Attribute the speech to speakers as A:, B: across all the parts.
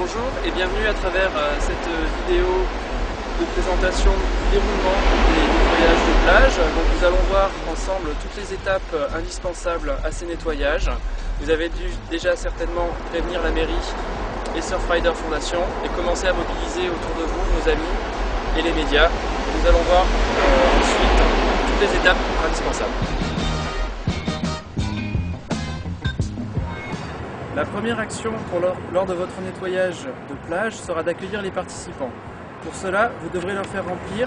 A: Bonjour et bienvenue à travers cette vidéo de présentation du déroulement des nettoyages de plage. Donc nous allons voir ensemble toutes les étapes indispensables à ces nettoyages. Vous avez dû déjà certainement prévenir la mairie et Surfrider Foundation et commencer à mobiliser autour de vous vos amis et les médias. Nous allons voir ensuite toutes les étapes indispensables. La première action lors de votre nettoyage de plage sera d'accueillir les participants. Pour cela, vous devrez leur faire remplir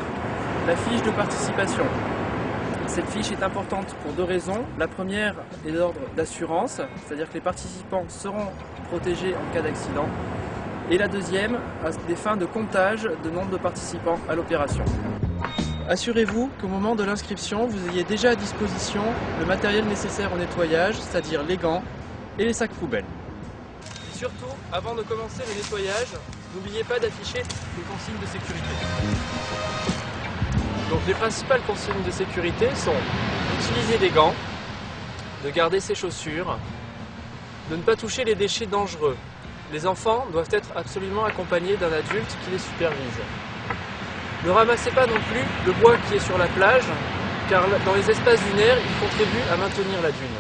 A: la fiche de participation. Cette fiche est importante pour deux raisons. La première est d'ordre d'assurance, c'est-à-dire que les participants seront protégés en cas d'accident. Et la deuxième, à des fins de comptage de nombre de participants à l'opération. Assurez-vous qu'au moment de l'inscription, vous ayez déjà à disposition le matériel nécessaire au nettoyage, c'est-à-dire les gants et les sacs poubelles. Et surtout, avant de commencer le nettoyage, n'oubliez pas d'afficher les consignes de sécurité. Donc les principales consignes de sécurité sont d'utiliser des gants, de garder ses chaussures, de ne pas toucher les déchets dangereux. Les enfants doivent être absolument accompagnés d'un adulte qui les supervise. Ne ramassez pas non plus le bois qui est sur la plage, car dans les espaces dunaires, il contribue à maintenir la dune.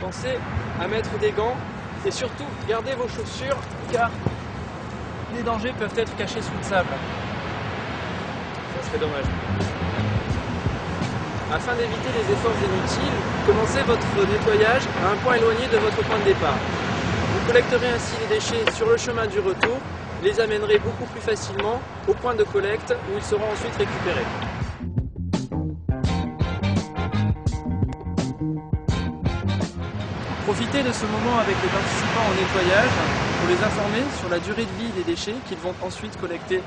A: Pensez à mettre des gants et surtout gardez vos chaussures car les dangers peuvent être cachés sous le sable. Ça serait dommage. Afin d'éviter les efforts inutiles, commencez votre nettoyage à un point éloigné de votre point de départ. Vous collecterez ainsi les déchets sur le chemin du retour et les amènerez beaucoup plus facilement au point de collecte où ils seront ensuite récupérés. Profitez de ce moment avec les participants au nettoyage pour les informer sur la durée de vie des déchets qu'ils vont ensuite collecter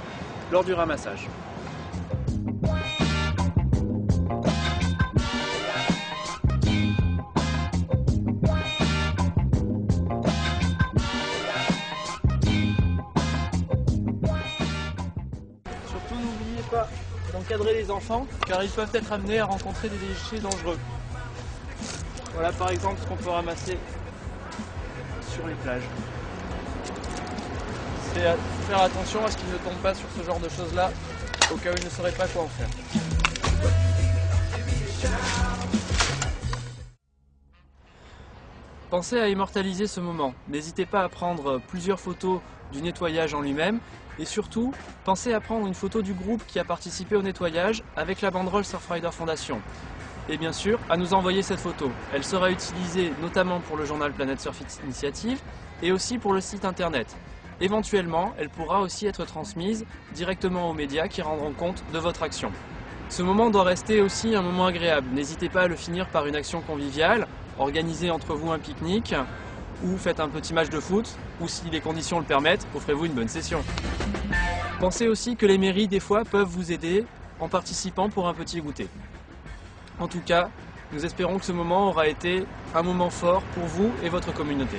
A: lors du ramassage. Surtout n'oubliez pas d'encadrer les enfants car ils peuvent être amenés à rencontrer des déchets dangereux. Voilà par exemple ce qu'on peut ramasser sur les plages. C'est faire attention à ce qu'ils ne tombent pas sur ce genre de choses là, au cas où ils ne sauraient pas quoi en faire. Pensez à immortaliser ce moment. N'hésitez pas à prendre plusieurs photos du nettoyage en lui-même et surtout, pensez à prendre une photo du groupe qui a participé au nettoyage avec la banderole Surfrider Foundation. Et bien sûr, à nous envoyer cette photo. Elle sera utilisée notamment pour le journal Planète Surf Initiative et aussi pour le site internet. Éventuellement, elle pourra aussi être transmise directement aux médias qui rendront compte de votre action. Ce moment doit rester aussi un moment agréable. N'hésitez pas à le finir par une action conviviale, organisez entre vous un pique-nique ou faites un petit match de foot ou si les conditions le permettent, offrez-vous une bonne session. Pensez aussi que les mairies des fois peuvent vous aider en participant pour un petit goûter. En tout cas, nous espérons que ce moment aura été un moment fort pour vous et votre communauté.